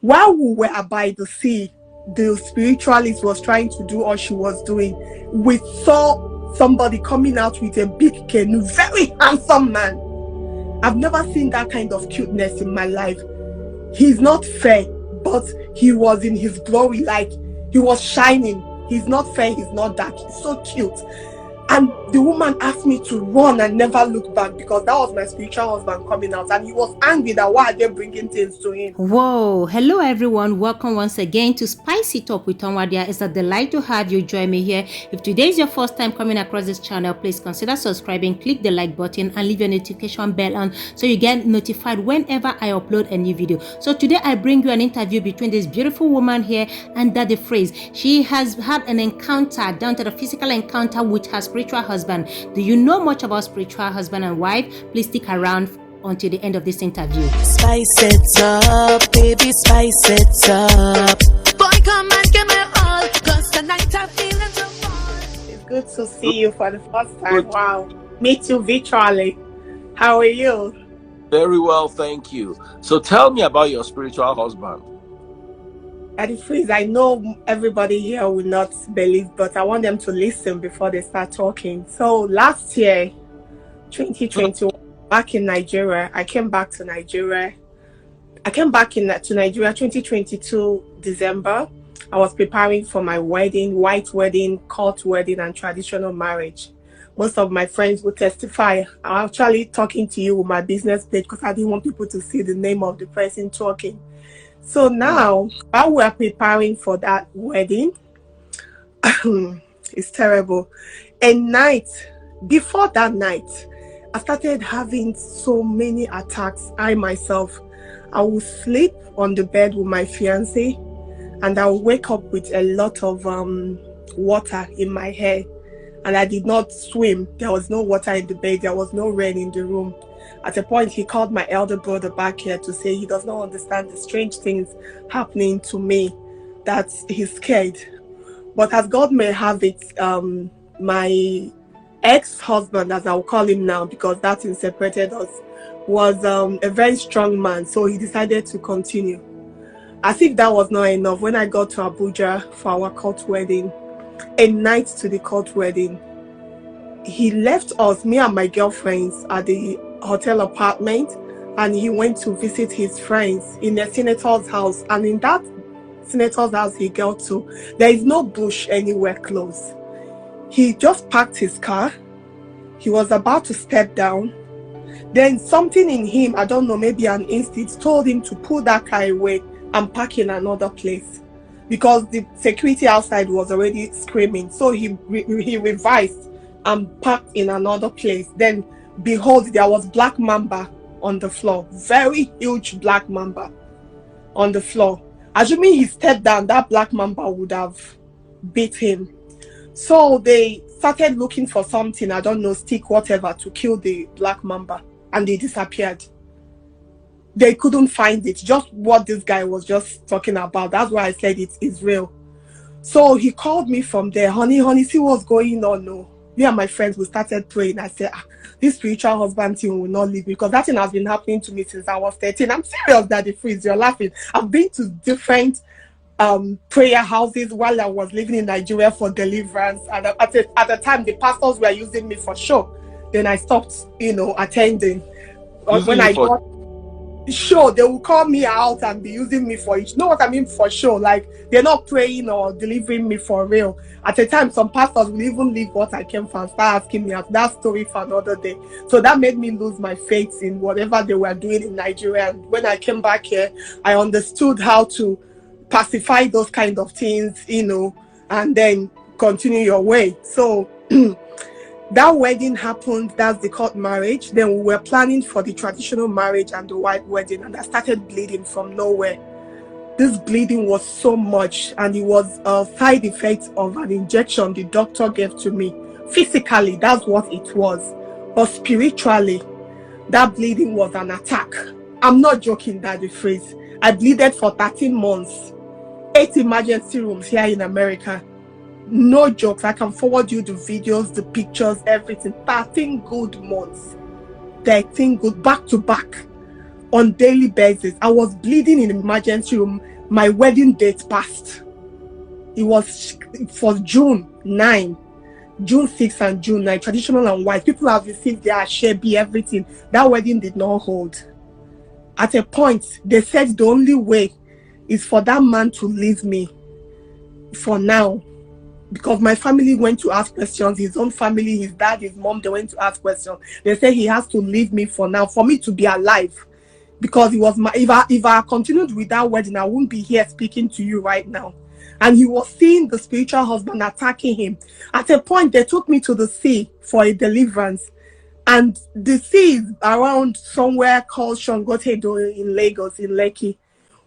While we were by the sea, the spiritualist was trying to do what she was doing. We saw somebody coming out with a big canoe, very handsome man. I've never seen that kind of cuteness in my life. He's not fair, but he was in his glory, like he was shining. He's not fair, he's not dark, he's so cute. And the woman asked me to run and never look back, because that was my spiritual husband coming out, and he was angry that why are they bringing things to him. Whoa, hello everyone, welcome once again to Spice It Up with Onwadia. It's a delight to have you join me here. If today is your first time coming across this channel, please consider subscribing, click the like button and leave your notification bell on so you get notified whenever I upload a new video. So today I bring you an interview between this beautiful woman here and Daddy Freeze. She has had an encounter, down to the physical encounter, with her spiritual husband. Do you know much about spiritual husband and wife? Please stick around until the end of this interview. Spice it up, baby, spice it up. Boy, come and give me all, cause tonight I'm feeling so fun. It's good to see you for the first time. Wow. Meet you virtually. How are you? Very well, thank you. So tell me about your spiritual husband. Daddy Freeze, I know everybody here will not believe, but I want them to listen before they start talking. So last year, 2021, back in Nigeria, I came back to Nigeria. I came back to Nigeria 2022 December. I was preparing for my wedding, white wedding, court wedding, and traditional marriage. Most of my friends will testify. I'm actually talking to you with my business page because I didn't want people to see the name of the person talking. So now, while we're preparing for that wedding, it's terrible. Before that night, I started having so many attacks. I would sleep on the bed with my fiance, and I would wake up with a lot of water in my hair. And I did not swim. There was no water in the bed. There was no rain in the room. At a point, he called my elder brother back here to say he does not understand the strange things happening to me, that he's scared. But as God may have it, my ex-husband, as I'll call him now, because that thing separated us, was a very strong man, so he decided to continue. As if that was not enough, when I got to Abuja for our court wedding, a night to the court wedding, he left us, me and my girlfriends, at the hotel apartment, and he went to visit his friends in a senator's house. And in that senator's house he got to, there is no bush anywhere close. He just parked his car. He was about to step down. Then something in him, I don't know, maybe an instinct, told him to pull that car away and park in another place, because the security outside was already screaming. So he revised and parked in another place. Then behold, there was black mamba on the floor, very huge black mamba on the floor. Assuming he stepped down, that black mamba would have beat him. So they started looking for something, I don't know, stick, whatever, to kill the black mamba, and they disappeared. They couldn't find it, just what this guy was just talking about. That's why I said it is real. So he called me from there, honey, see what's going on. No, me and my friends, we started praying. I said, this spiritual husband thing will not leave, because that thing has been happening to me since I was 13. I'm serious, Daddy Freeze, you're laughing. I've been to different prayer houses while I was living in Nigeria for deliverance, and at the time the pastors were using me for show. Then I stopped, attending. When I got show, they will call me out and be using me for it. You know what I mean? For show, like they're not praying or delivering me for real. At the time, some pastors will even leave what I came for and start asking me out. That story for another day. So that made me lose my faith in whatever they were doing in Nigeria. And when I came back here, I understood how to pacify those kind of things, and then continue your way. So that wedding happened. That's the court marriage. Then we were planning for the traditional marriage and the white wedding, and I started bleeding from nowhere. This bleeding was so much, and it was a side effect of an injection the doctor gave to me. Physically, that's what it was. But spiritually, that bleeding was an attack. I'm not joking, Daddy Freeze. I bleeded for 13 months. 8 emergency rooms here in America. No jokes. I can forward you the videos, the pictures, everything. 13 good months. 13 good, back to back. on daily basis. I was bleeding in the emergency room. My wedding date passed. It was for June 9, June 6 and June 9, traditional and white. People have received their shebi, everything. That wedding did not hold. At a point, they said the only way is for that man to leave me for now. Because my family went to ask questions, his own family, his dad, his mom, they went to ask questions. They said he has to leave me for now, for me to be alive. Because it was my, if I continued with that wedding, I wouldn't be here speaking to you right now. And he was seeing the spiritual husband attacking him. At a point, they took me to the sea for a deliverance. And the sea is around somewhere called Shangotedo in Lagos, in Lekki.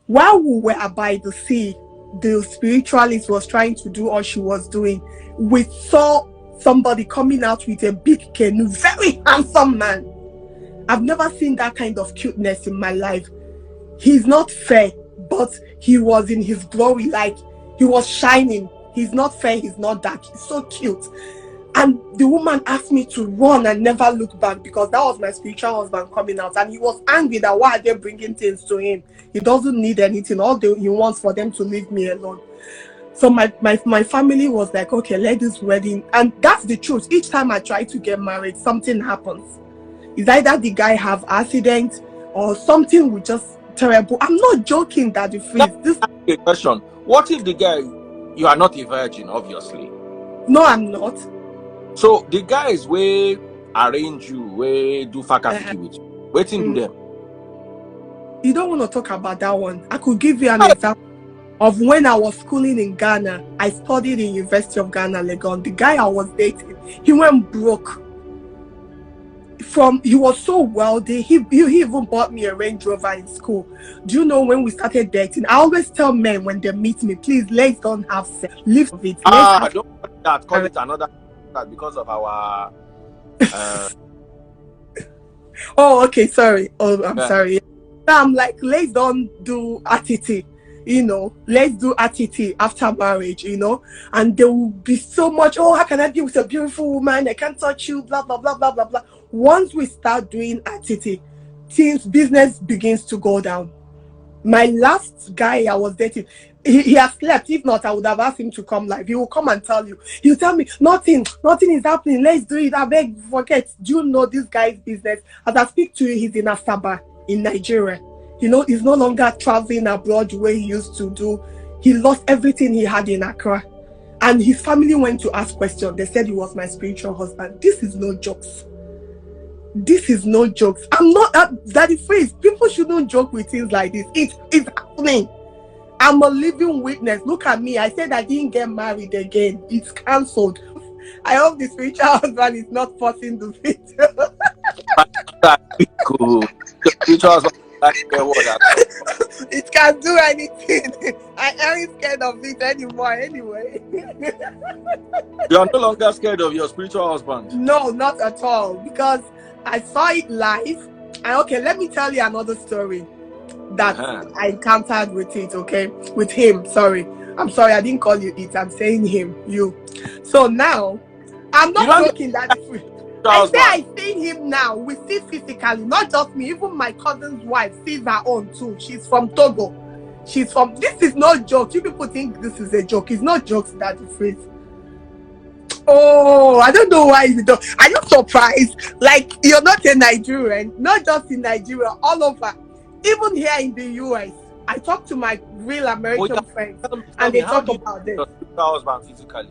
While we were by the sea, the spiritualist was trying to do all she was doing. We saw somebody coming out with a big canoe, very handsome man. I've never seen that kind of cuteness in my life. He's not fair, but he was in his glory, like he was shining. He's not fair, he's not dark, he's so cute. And the woman asked me to run and never look back, because that was my spiritual husband coming out. And he was angry that why are they bringing things to him? He doesn't need anything. All he wants for them to leave me alone. So my family was like, okay, let this wedding. And that's the truth. Each time I try to get married, something happens. It's either the guy have accident or something will just terrible. I'm not joking, Daddy Freeze. This a question. What if the guy, you are not a virgin, obviously? No, I'm not. So the guys way arrange you, way do fakafiki with you, waiting to them. You don't want to talk about that one. I could give you an example of when I was schooling in Ghana. I studied in University of Ghana, Legon. The guy I was dating, he went broke. He was so wealthy, he even bought me a Range Rover in school. Do you know when we started dating? I always tell men when they meet me, please, let's don't have sex. Leave it. Don't call that. Call it another because of our. Oh, okay. Sorry. Oh, I'm sorry. I'm like, let's don't do attitude. Let's do attitude after marriage. And there will be so much. Oh, how can I be with a beautiful woman? I can't touch you. Blah blah blah blah blah blah. Once we start doing attitude, business begins to go down. My last guy I was dating, he has slept. If not, I would have asked him to come live. He will come and tell you. He'll tell me, nothing is happening. Let's do it. I beg, forget. Do you know this guy's business? As I speak to you, he's in Asaba, in Nigeria. He's no longer traveling abroad the way he used to do. He lost everything he had in Accra. And his family went to ask questions. They said he was my spiritual husband. This is no jokes. This is no jokes. I'm not Daddy Freeze. People shouldn't joke with things like this. It's happening. I'm a living witness. Look at me. I said I didn't get married again. It's cancelled. I hope the spiritual husband is not forcing the video. Cool. The spiritual husband. It can do anything. I ain't scared of it anymore anyway. You are no longer scared of your spiritual husband? No, not at all. Because I saw it live. And okay, let me tell you another story that I encountered with it, okay? With him, sorry. I'm sorry, I didn't call you it. I'm saying him, you. So now, I'm not joking that I say I see him now. We see physically, not just me. Even my cousin's wife sees her own too. She's from Togo. This is no joke. You people think this is a joke. It's not jokes, Daddy Freeze. Oh, I don't know why you don't. Are you surprised? Like, you're not a Nigerian. Not just in Nigeria, all over. Even here in the US. I talk to my real American friends. And they talk about this. Physically?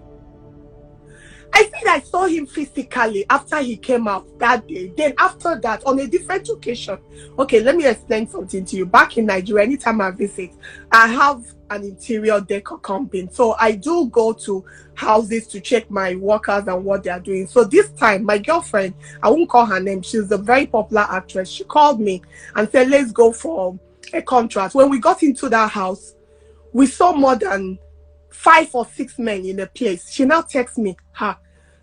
I think I saw him physically after he came out that day. Then after that, on a different occasion. Okay, let me explain something to you. Back in Nigeria, anytime I visit, I have an interior decor company. So I do go to houses to check my workers and what they are doing. So this time, my girlfriend, I won't call her name. She's a very popular actress. She called me and said, let's go for a contract. When we got into that house, we saw more than 5 or 6 men in a place. She now texts me,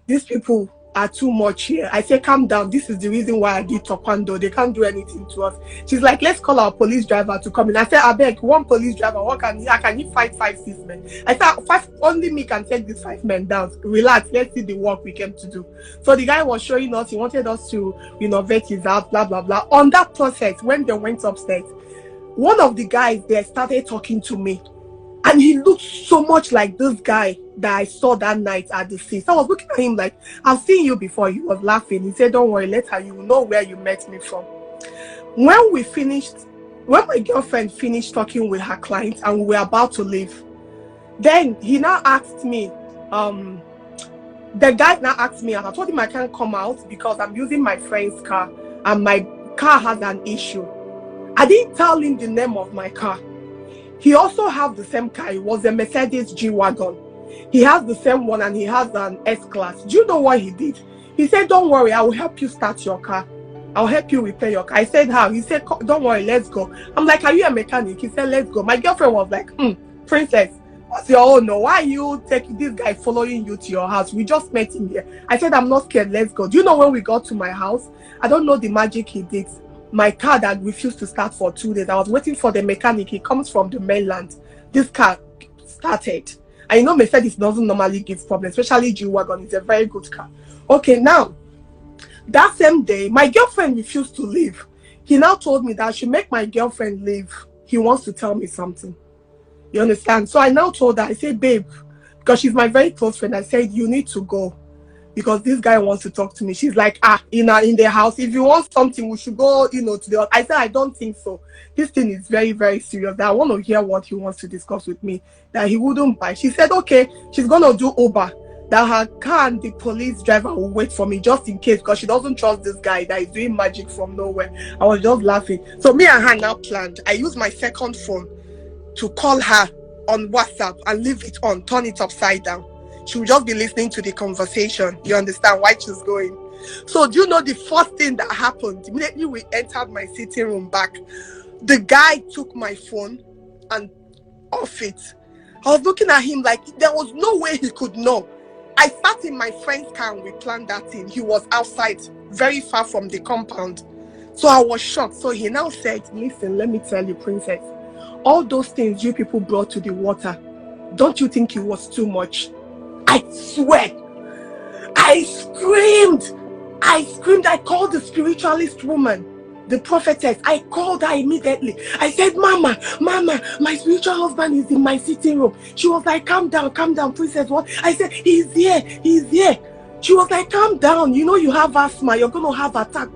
these people are too much here. I say, calm down. This is the reason why I did taekwondo. They can't do anything to us. She's like, let's call our police driver to come in. I said, I beg, one police driver, what can he fight 5, 6 men? I said, only me can take these 5 men down. Relax, let's see the work we came to do. So the guy was showing us, he wanted us to vet his house, blah, blah, blah. On that process, when they went upstairs, one of the guys there started talking to me. And he looked so much like this guy that I saw that night at the sea. So I was looking at him like, I've seen you before. He was laughing. He said, don't worry, later you will know where you met me from. When my girlfriend finished talking with her client and we were about to leave, then he now asked me, the guy now asked me, and I told him I can't come out because I'm using my friend's car and my car has an issue. I didn't tell him the name of my car. He also has the same car. It was a Mercedes G-Wagon. He has the same one and he has an S-Class. Do you know what he did? He said, don't worry, I will help you start your car. I'll help you repair your car. I said, how? He said, don't worry, let's go. I'm like, are you a mechanic? He said, let's go. My girlfriend was like, princess, what's your own? No, why are you taking this guy following you to your house? We just met him here. I said, I'm not scared, let's go. Do you know when we got to my house? I don't know the magic he did. My car that refused to start for 2 days. I was waiting for the mechanic. He comes from the mainland. This car started. And Mercedes doesn't normally give problems, especially G-Wagon. It's a very good car. Okay, now, that same day, my girlfriend refused to leave. He now told me that I should make my girlfriend leave. He wants to tell me something. You understand? So I now told her, I said, babe, because she's my very close friend, I said, you need to go. Because this guy wants to talk to me. She's like, in the house, if you want something, we should go, to the... I said, I don't think so. This thing is very, very serious. That I want to hear what he wants to discuss with me. That he wouldn't buy. She said, okay, she's going to do Uber. That her car and the police driver will wait for me just in case. Because she doesn't trust this guy that is doing magic from nowhere. I was just laughing. So me and her now planned. I used my second phone to call her on WhatsApp and leave it on. Turn it upside down. She will just be listening to the conversation. You understand why she's going. So do you know the first thing that happened? Immediately we entered my sitting room back. The guy took my phone and off it. I was looking at him like there was no way he could know. I sat in my friend's car and we planned that thing. He was outside, very far from the compound. So I was shocked. So he now said, listen, let me tell you, princess, all those things you people brought to the water, don't you think it was too much? I swear, I screamed. I called the spiritualist woman, the prophetess. I called her immediately. I said, Mama, my spiritual husband is in my sitting room. She was like, calm down, princess. What? I said, he's here. She was like, calm down. You have asthma. You're going to have attack.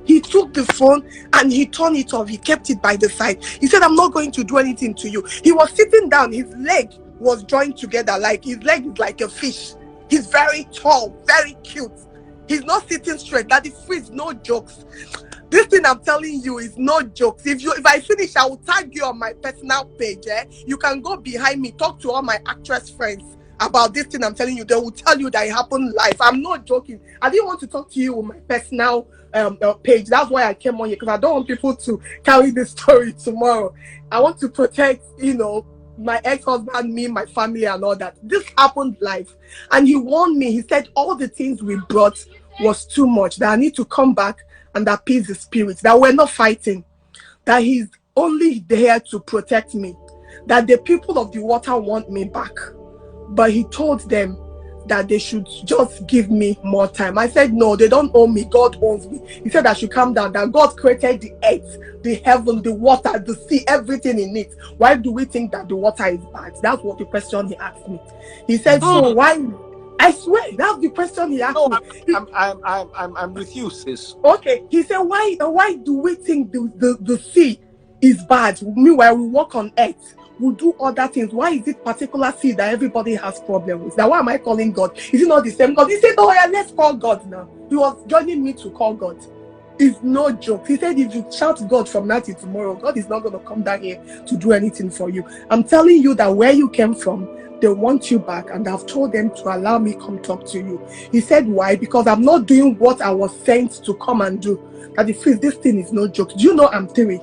He took the phone and he turned it off. He kept it by the side. He said, I'm not going to do anything to you. He was sitting down. His leg was joined together, like his leg is like a fish. He's very tall, very cute. He's not sitting straight. That is freeze, no jokes. This thing I'm telling you is no jokes. If I finish, I will tag you on my personal page. You can go behind me, talk to all my actress friends about this thing I'm telling you. They will tell you that it happened live. I'm not joking. I didn't want to talk to you on my personal page. That's why I came on here, because I don't want people to carry this story tomorrow. I want to protect, my ex-husband, me, my family, and all that. This happened live. And he warned me. He said all the things we brought was too much, that I need to come back and appease the spirits, that we're not fighting, that he's only there to protect me, that the people of the water want me back. But he told them that they should just give me more time. I said, no, they don't own me. God owns me. He said I should calm down, that God created the earth, the heaven, the water, the sea, everything in it. Why do we think that the water is bad? That's what the question he asked me. He said, so why? I swear, that's the question he asked me. I'm with you, sis. Okay. He said, why do we think the sea is bad? Meanwhile, we walk on earth. We do other things. Why is it particular sea that everybody has problem with? Now, why am I calling God? Is it not the same God? He said, oh yeah, let's call God now. He was joining me to call God. It's no joke. He said, if you shout God from now till tomorrow, God is not going to come down here to do anything for you. I'm telling you that where you came from, they want you back, and I've told them to allow me come talk to you. He said, why? Because I'm not doing what I was sent to come and do. That this thing is no joke. Do you know I'm three?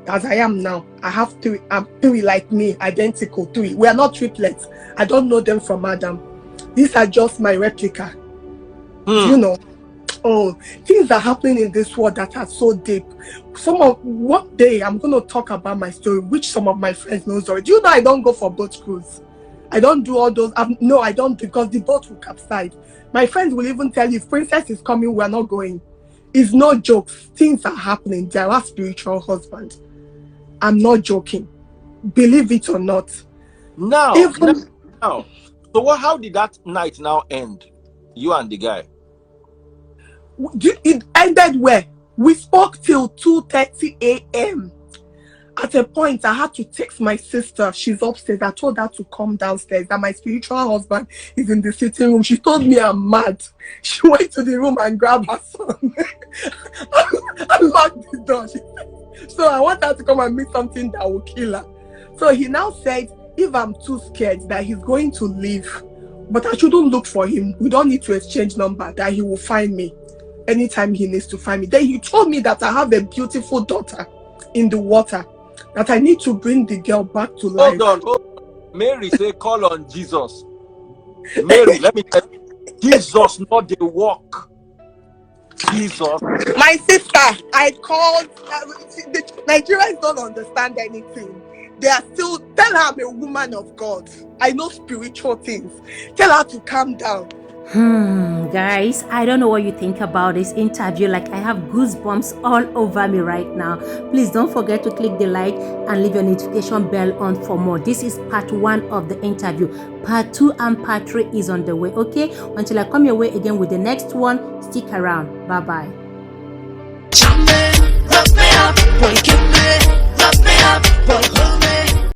As I am now. I have 3. I'm 3 like me, identical 3. We are not triplets. I don't know them from Adam. These are just my replica. Do you know? Oh, things are happening in this world that are so deep. One day I'm going to talk about my story, which some of my friends knows already. Do you know I don't go for boat cruise? I don't do all those. No, I don't, because the boat will capsize. My friends will even tell you, if Princess is coming, we're not going. It's no jokes. Things are happening. They are spiritual husband. I'm not joking. Believe it or not. Now. So how did that night now end? You and the guy. It ended where? We spoke till 2:30 a.m. At a point, I had to text my sister. She's upstairs. I told her to come downstairs, that my spiritual husband is in the sitting room. She told me I'm mad. She went to the room and grabbed her son and locked the door. So I want her to come and meet something that will kill her. So he now said, if I'm too scared that he's going to leave, but I shouldn't look for him, we don't need to exchange number, that he will find me anytime he needs to find me. Then he told me that I have a beautiful daughter in the water, that I need to bring the girl back to life. Hold on. Mary say, call on Jesus. Mary, let me tell you, Jesus not the walk. Jesus. My sister, I called. The Nigerians don't understand anything. They are still, tell her I'm a woman of God. I know spiritual things. Tell her to calm down. Guys, I don't know what you think about this interview. Like, I have goosebumps all over me right now. Please don't forget to click the like and leave your notification bell on for more. This is part 1 of the interview. Part 2 and part 3 is on the way. Okay, until I come your way again with the next one, stick around. Bye bye. Love me up, boy, give me, love me up, boy.